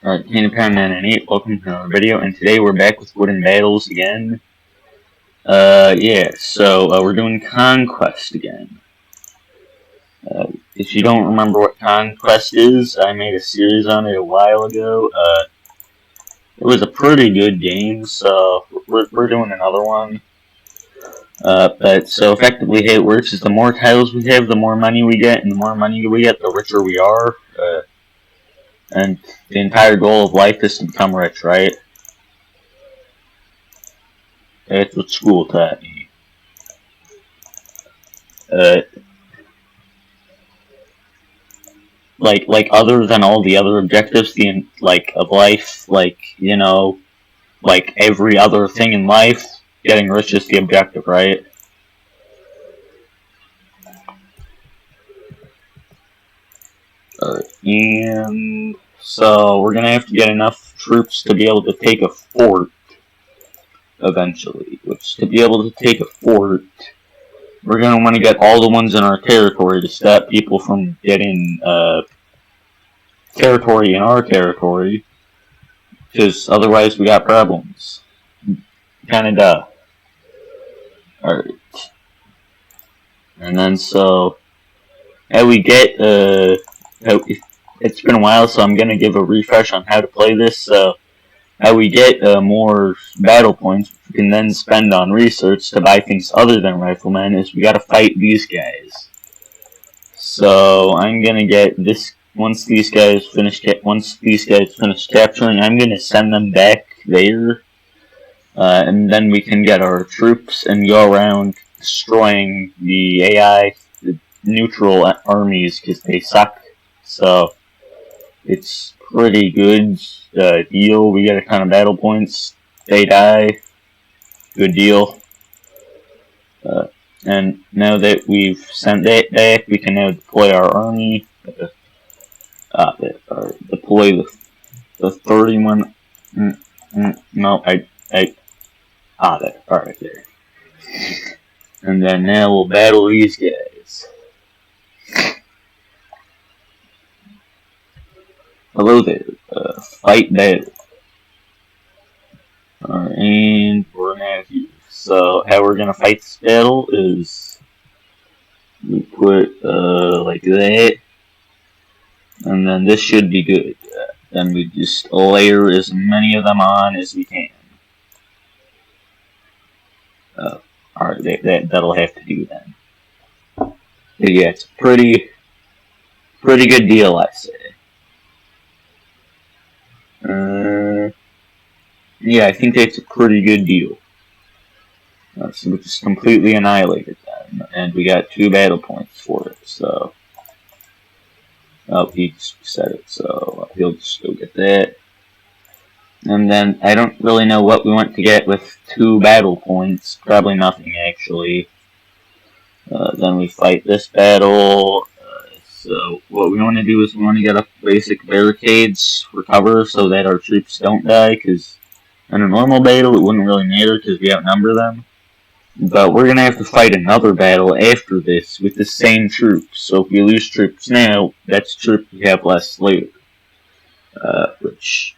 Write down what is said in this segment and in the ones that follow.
Alright, Candy998, welcome to another video, and today we're back with Wooden Battles again. We're doing Conquest again. If you don't remember what Conquest is, I made a series on it a while ago. It was a pretty good game, so we're doing another one. So effectively how it works is the more tiles we have, the more money we get, and the more money we get, the richer we are. And the entire goal of life is to become rich, right? That's what school taught me. Like other than all the other objectives, of life, like every other thing in life, getting rich is the objective, right? And so we're gonna have to get enough troops to be able to take a fort eventually. Which, to be able to take a fort, we're gonna want to get all the ones in our territory to stop people from getting territory in our territory, because otherwise we got problems. Kinda duh. Alright. And then so, how we get, it's been a while, so I'm gonna give a refresh on how to play this. So, how we get more battle points, which we can then spend on research to buy things other than riflemen, is we gotta fight these guys. So, I'm gonna get this. Once these guys finish capturing, I'm gonna send them back there, and then we can get our troops and go around destroying the AI, the neutral armies, because they suck. So it's pretty good deal. We get a ton of battle points. They die. Good deal. And now that we've sent that back, we can now deploy our army. Deploy the 31. No, there. Alright, there. And then now we'll battle these guys. Hello there. Fight battle. And we're now here. So how we're gonna fight this battle is we put like that. And then this should be good. Then we just layer as many of them on as we can. Alright, that'll have to do then. But yeah, it's a pretty good deal, I say. Yeah, I think that's a pretty good deal. So we just completely annihilated them, and we got 2 battle points for it, so... Oh, he just said it, so he'll just go get that. And then, I don't really know what we want to get with 2 battle points. Probably nothing, actually. Then we fight this battle. So, what we want to do is we want to get up basic barricades for cover so that our troops don't die, because in a normal battle it wouldn't really matter because we outnumber them. But we're going to have to fight another battle after this with the same troops. So if we lose troops now, that's troops we have less later. Which,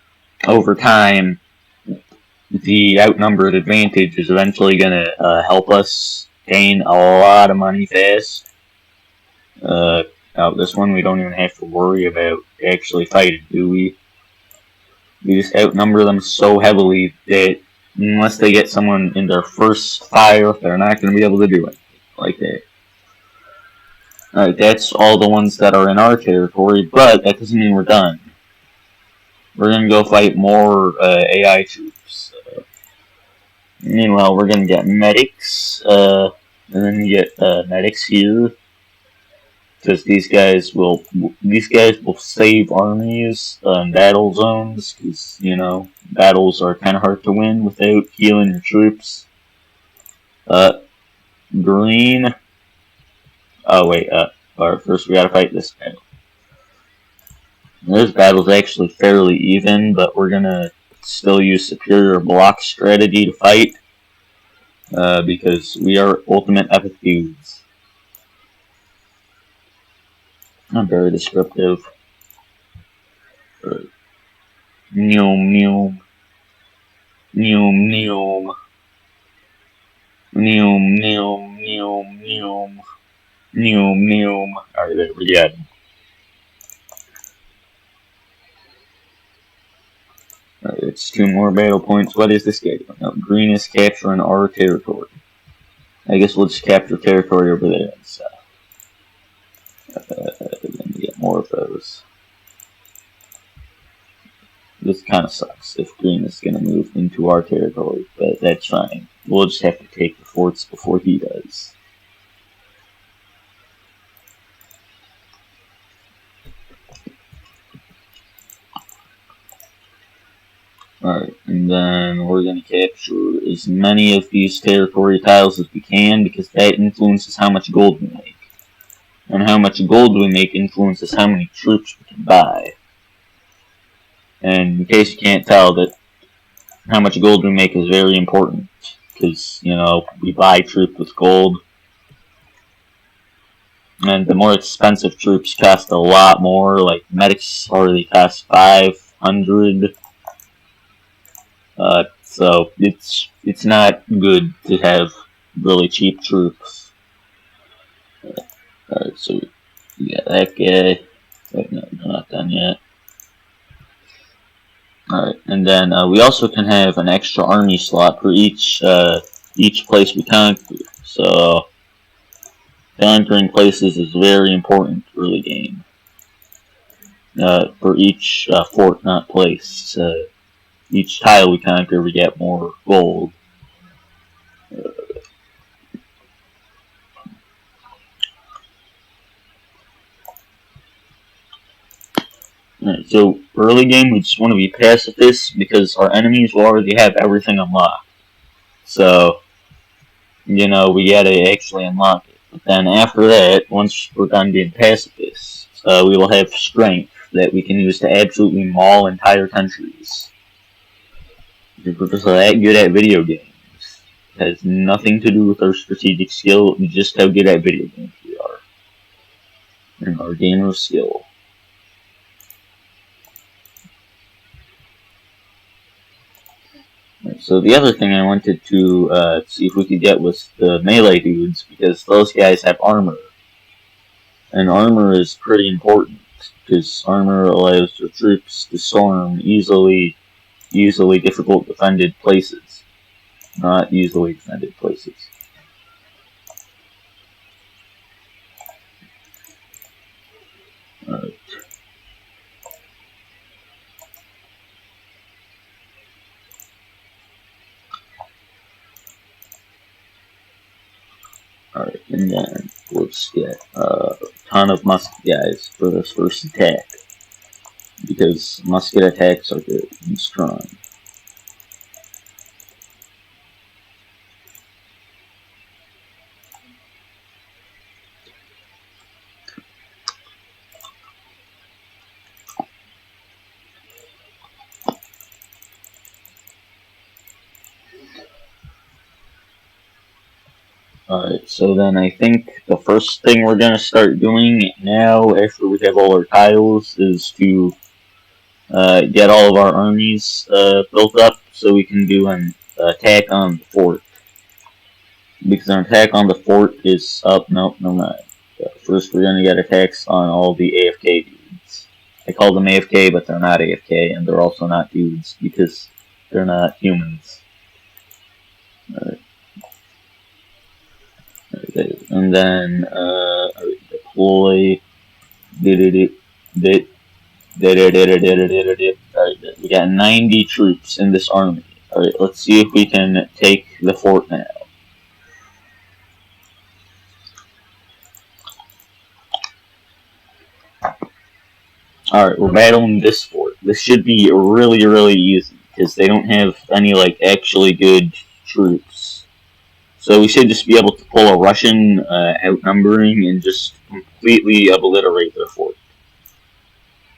over time, the outnumbered advantage is eventually going to help us gain a lot of money fast. This one we don't even have to worry about actually fighting, do we? We just outnumber them so heavily that unless they get someone in their first fire, they're not going to be able to do it like that. Alright, that's all the ones that are in our territory, but that doesn't mean we're done. We're going to go fight more AI troops. Meanwhile, we're going to get medics, and then you get medics here. Because these guys will save armies in battle zones, because, you know, battles are kind of hard to win without healing your troops. Green. Oh, wait, first we gotta fight this battle. This battle's actually fairly even, but we're gonna still use superior block strategy to fight, because we are ultimate epic dudes. I'm very descriptive. Neum, neum. Neum, neum. Neum, neum, neum, neum. Neum, neum. Alright, there we go. It's 2 more battle points. What is this guy doing? No, green is capturing our territory. I guess we'll just capture territory over there and stuff. Then we get more of those. This kind of sucks if green is going to move into our territory, but that's fine. We'll just have to take the forts before he does. Alright, and then we're going to capture as many of these territory tiles as we can, because that influences how much gold we make. And how much gold we make influences how many troops we can buy. And in case you can't tell, that how much gold we make is very important, because, you know, we buy troops with gold. And the more expensive troops cost a lot more, like medics already cost 500. So it's not good to have really cheap troops. Alright, so we got that guy. No, we're not done yet. Alright, and then we also can have an extra army slot for each place we conquer. So conquering places is very important early game. For each fort, not place. Each tile we conquer, we get more gold. Alright, so early game we just want to be pacifists because our enemies will already have everything unlocked. So, you know, we gotta actually unlock it. But then after that, once we're done being pacifists, we will have strength that we can use to absolutely maul entire countries. We're just that good at video games. It has nothing to do with our strategic skill, just how good at video games we are. And our gamer skill. So the other thing I wanted to see if we could get was the melee dudes, because those guys have armor. And armor is pretty important, because armor allows your troops to storm easily difficult defended places. Not easily defended places. Alright. Alright, and then let's get a ton of musket guys for this first attack. Because musket attacks are good and strong. Alright, so then I think the first thing we're going to start doing now, after we have all our tiles, is to get all of our armies built up so we can do an attack on the fort. Because an attack on the fort is up. Nope, no mind. First, we're going to get attacks on all the AFK dudes. I call them AFK, but they're not AFK, and they're also not dudes because they're not humans. Alright. And then deploy. Alright, we got 90 troops in this army. Alright, let's see if we can take the fort now. Alright, we're battling this fort. This should be really easy, because they don't have any, like, actually good troops. So we should just be able to pull a Russian outnumbering and just completely obliterate their fort.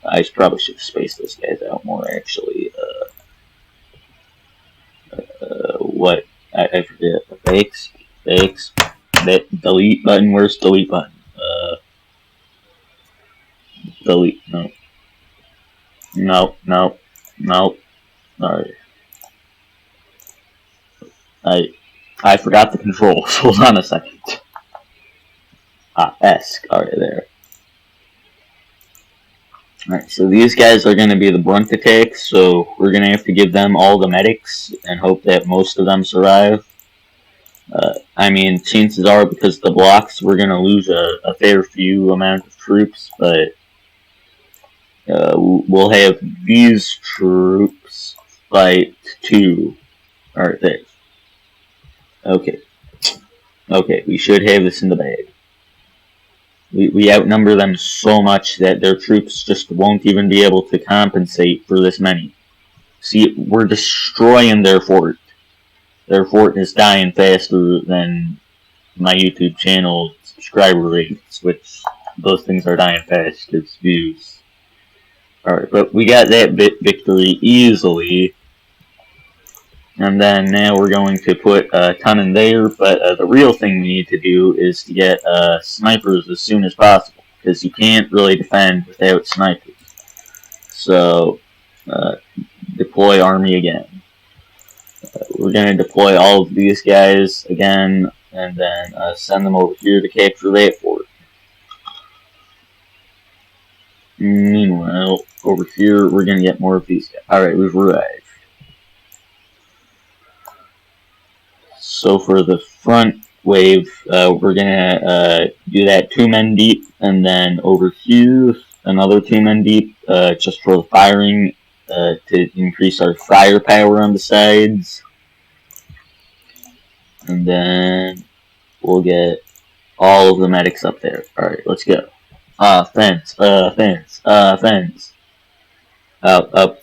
I probably should space those guys out more, actually. What? I forget. Fakes. Delete button. Where's delete button? Delete. No. Nope. Alright. I forgot the controls. Hold on a second. S. Alright, there. Alright, so these guys are going to be the brunt attacks, so we're going to have to give them all the medics and hope that most of them survive. I mean, chances are, because the blocks, we're going to lose a fair few amount of troops, but we'll have these troops fight 2. Alright, there. Okay. Okay, we should have this in the bag. We outnumber them so much that their troops just won't even be able to compensate for this many. See, we're destroying their fort. Their fort is dying faster than my YouTube channel subscriber rates, which those things are dying fast because views. Alright, but we got that victory easily. And then now we're going to put a ton in there, but the real thing we need to do is to get snipers as soon as possible, because you can't really defend without snipers. So, deploy army again. We're going to deploy all of these guys again, and then send them over here to capture that fort. Meanwhile, over here, we're going to get more of these guys. Alright, we've arrived. So for the front wave, we're gonna do that 2 men deep, and then over here, another 2 men deep, just for the firing, to increase our firepower on the sides. And then we'll get all of the medics up there. Alright, let's go. Fence.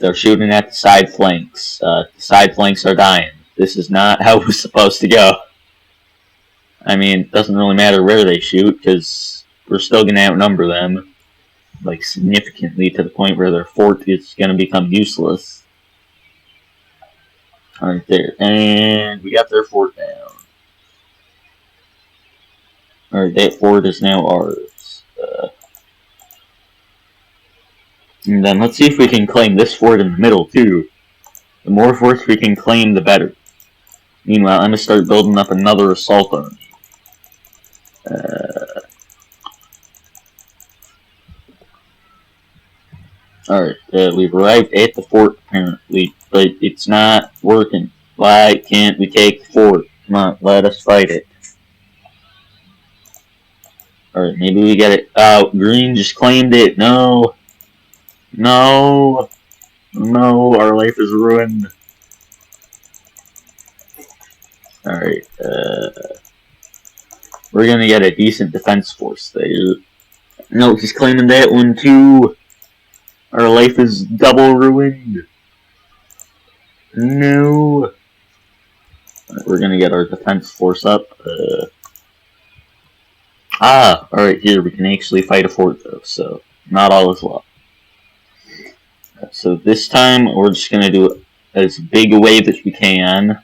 They're shooting at the side flanks. The side flanks are dying. This is not how it was supposed to go. I mean, it doesn't really matter where they shoot, because we're still going to outnumber them, like, significantly, to the point where their fort is going to become useless. Alright, there. And we got their fort down. Alright, that fort is now ours. And then let's see if we can claim this fort in the middle, too. The more forts we can claim, the better. Meanwhile, I'm going to start building up another assault army. Alright, we've arrived at the fort, apparently, but it's not working. Why can't we take the fort? Come on, let us fight it. Alright, maybe we get it. Oh, green just claimed it. No. No. No, our life is ruined. Alright, we're gonna get a decent defense force there. No, he's claiming that one too. Our life is double ruined. No. Right, we're gonna get our defense force up. Alright, here, we can actually fight a fort though, so not all is lost. So this time, we're just gonna do as big a wave as we can.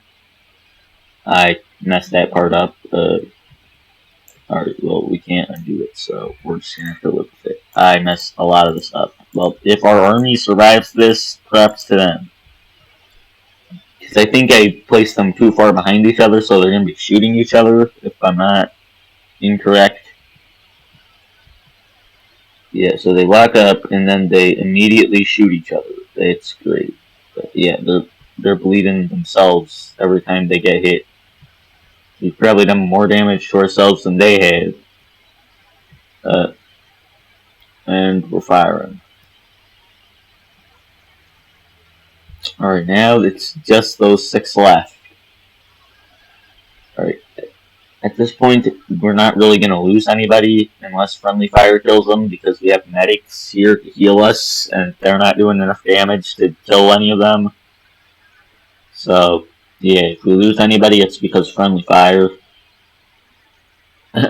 I messed that part up. Alright, well, we can't undo it, so we're just gonna have to live with it. I messed a lot of this up. Well, if our army survives this, props to them. Because I think I placed them too far behind each other, so they're gonna be shooting each other, if I'm not incorrect. Yeah, so they lock up, and then they immediately shoot each other. It's great. But yeah, they're bleeding themselves every time they get hit. We've probably done more damage to ourselves than they have. And we're firing. Alright, now it's just those 6 left. Alright, at this point, we're not really going to lose anybody unless friendly fire kills them, because we have medics here to heal us, and they're not doing enough damage to kill any of them. So, yeah, if we lose anybody, it's because friendly fire.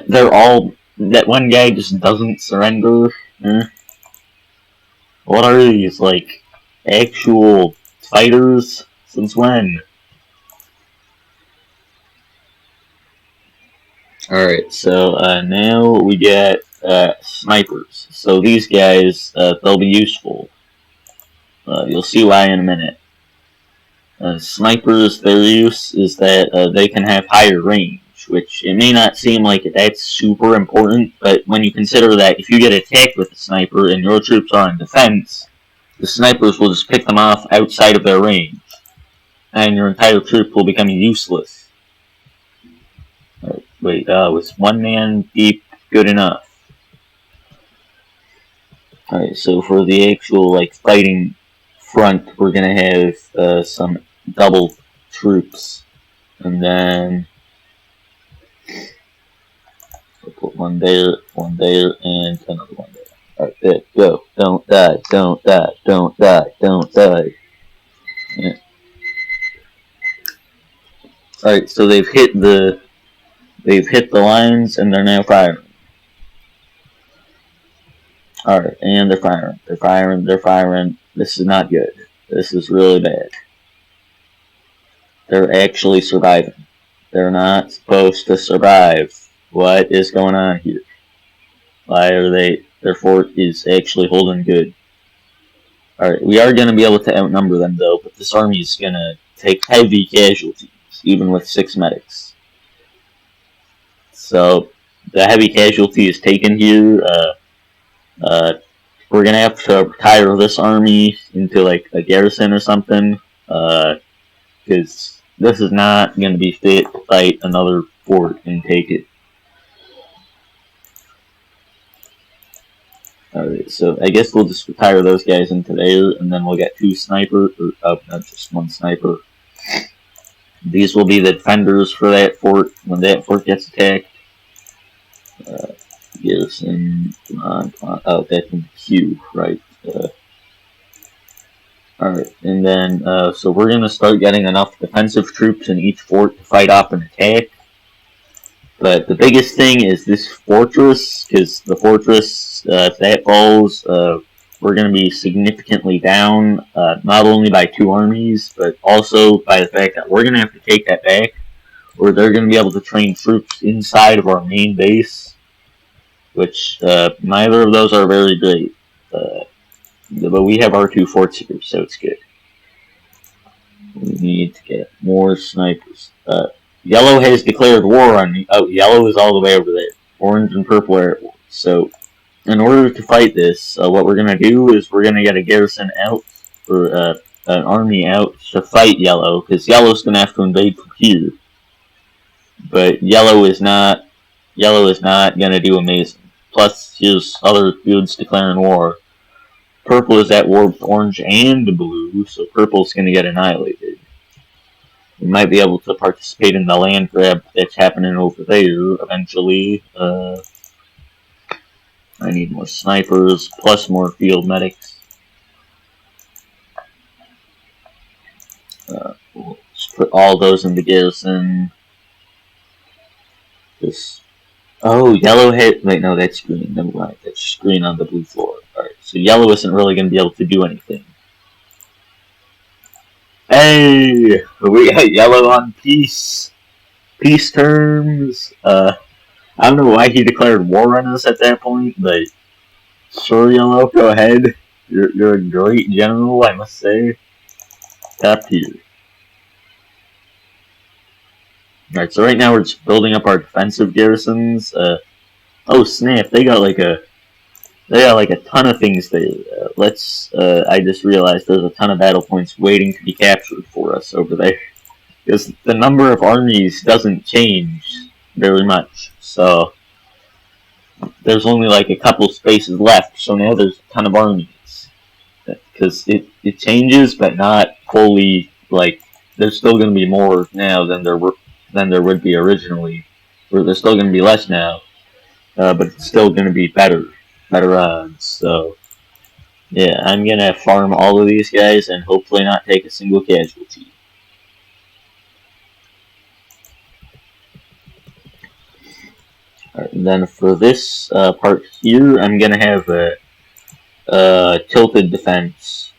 They're all... That one guy just doesn't surrender. What are these, like, actual fighters? Since when? Alright, so now we get snipers. So these guys, they'll be useful. You'll see why in a minute. Snipers, their use is that they can have higher range, which it may not seem like that's super important, but when you consider that if you get attacked with a sniper and your troops are in defense, the snipers will just pick them off outside of their range, and your entire troop will become useless. Wait, was one man deep good enough? Alright, so for the actual, like, fighting front, we're gonna have some double troops, and then we'll put one there, and another one there. Alright, there, go. Don't die, don't die, don't die, don't die. Yeah. Alright, so they've hit the lines, and they're now firing. Alright, and they're firing. This is not good. This is really bad. They're actually surviving. They're not supposed to survive. What is going on here? Why are their fort is actually holding good. Alright, we are going to be able to outnumber them though, but this army is going to take heavy casualties, even with 6 medics. So, the heavy casualty is taken here. We're gonna have to retire this army into like a garrison or something, because this is not gonna be fit to fight another fort and take it. Alright, so I guess we'll just retire those guys into there, and then we'll get 2 snipers, or not just 1 sniper. These will be the defenders for that fort when that fort gets attacked. Garrison, come on. Oh, that's in Q, right. Alright, and then, so we're gonna start getting enough defensive troops in each fort to fight off an attack. But the biggest thing is this fortress, because the fortress, if that falls, we're gonna be significantly down, not only by 2 armies, but also by the fact that we're gonna have to take that back, or they're gonna be able to train troops inside of our main base. Which, neither of those are very great. But we have our 2 forts here, so it's good. We need to get more snipers. Yellow has declared war on me. Oh, yellow is all the way over there. Orange and purple are at war. So, in order to fight this, what we're going to do is we're going to get a garrison out, or an army out to fight yellow, because yellow's going to have to invade from here. But yellow is not going to do amazing. Plus, here's other dudes declaring war. Purple is at war with orange and blue, so purple's going to get annihilated. We might be able to participate in the land grab that's happening over there eventually. I need more snipers, plus more field medics. Let's put all those in the garrison. Oh, yellow hit. Wait, no, that's green. Never mind. That's green on the blue floor. Alright, so yellow isn't really going to be able to do anything. Hey! We got yellow on peace. Peace terms. I don't know why he declared war on us at that point, but sure, yellow, go ahead. You're a great general, I must say. Top tier. Alright, so right now we're just building up our defensive garrisons. Oh snap, they got like a ton of things there. I just realized there's a ton of battle points waiting to be captured for us over there. Because the number of armies doesn't change very much, so there's only like a couple spaces left, so now there's a ton of armies. Because it changes, but not fully, like, there's still going to be more now than there would be originally. Or there's still going to be less now, but it's still going to be better odds. So, yeah, I'm going to farm all of these guys and hopefully not take a single casualty. Alright, and then for this part here, I'm going to have a tilted defense.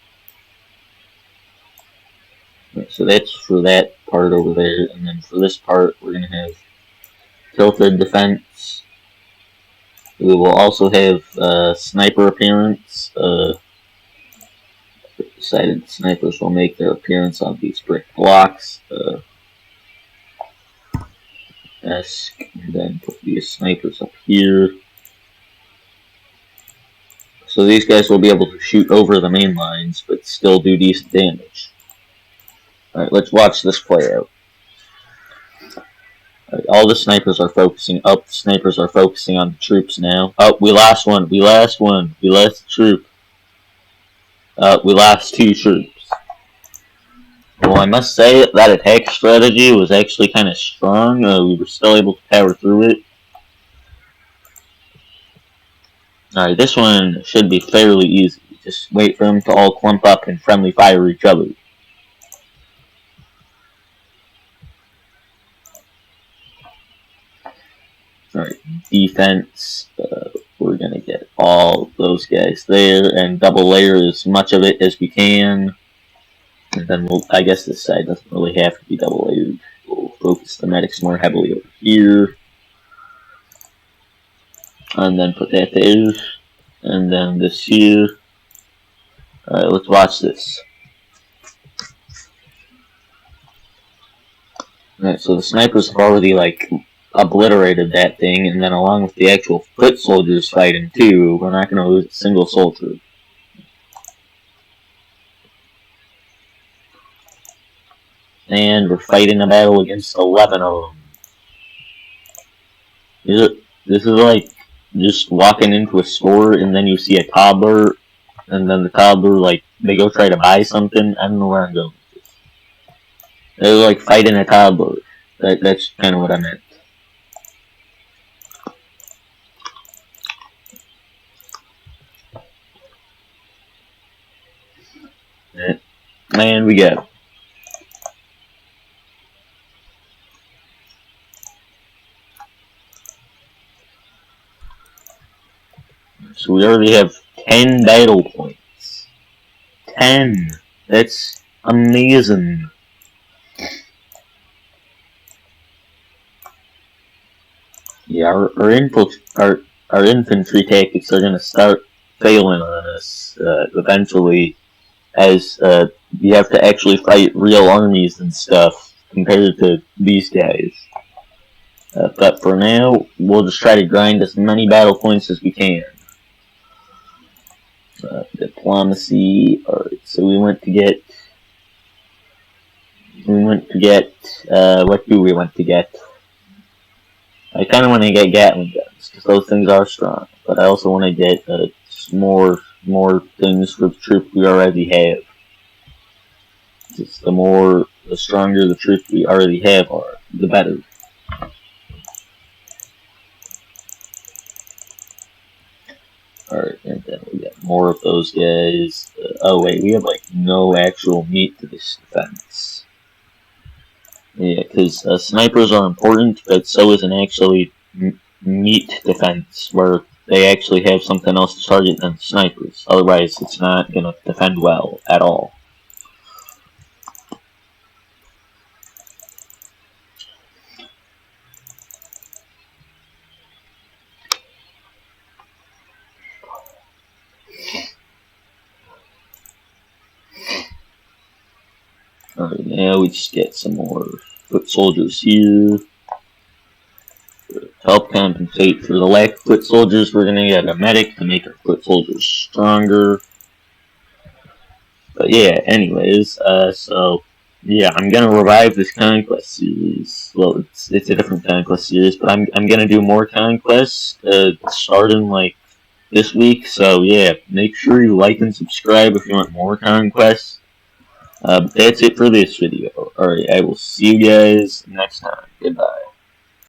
So that's for that part over there, and then for this part, we're going to have tilted defense. We will also have sniper appearance. decided the snipers will make their appearance on these brick blocks. And then put these snipers up here. So these guys will be able to shoot over the main lines, but still do decent damage. Alright, let's watch this play out. Alright, all the snipers are focusing up. The snipers are focusing on the troops now. Oh, we lost one. We lost one. We lost a troop. We lost 2 troops. Well, I must say that attack strategy was actually kind of strong. We were still able to power through it. Alright, this one should be fairly easy. Just wait for them to all clump up and friendly fire each other. Alright, defense. We're gonna get all those guys there and double layer as much of it as we can. And then I guess this side doesn't really have to be double layered. We'll focus the medics more heavily over here. And then put that there. And then this here. Alright, let's watch this. Alright, so the snipers have already, like, obliterated that thing, and then along with the actual foot soldiers fighting too, we're not going to lose a single soldier. And we're fighting a battle against 11 of them. This is like just walking into a store and then you see a toddler, and then the toddler, like, they go try to buy something. I don't know where I'm going with this. They're like fighting a toddler. That's kind of what I meant. And we go. So we already have 10 battle points. 10! That's amazing. Yeah, our infantry tactics are going to start failing on us eventually, as you have to actually fight real armies and stuff compared to these guys. But for now, we'll just try to grind as many battle points as we can. Diplomacy. Alright, so we went to get. What do we want to get? I kind of want to get Gatling guns, because those things are strong. But I also want to get more things for the troop we already have. Just the stronger the troops we already have are, the better. Alright, and then we got more of those guys. Oh wait, we have like no actual meat to this defense. Yeah, because snipers are important, but so is an actually meat defense, where they actually have something else to target than snipers. Otherwise, it's not going to defend well at all. Alright, now we just get some more foot soldiers here. To help compensate for the lack of foot soldiers, we're going to get a medic to make our foot soldiers stronger. But yeah, anyways, so yeah, I'm going to revive this Conquest series. Well, it's a different Conquest series, but I'm going to do more Conquest starting like this week. So yeah, make sure you like and subscribe if you want more Conquest. That's it for this video. Alright, I will see you guys next time. Goodbye.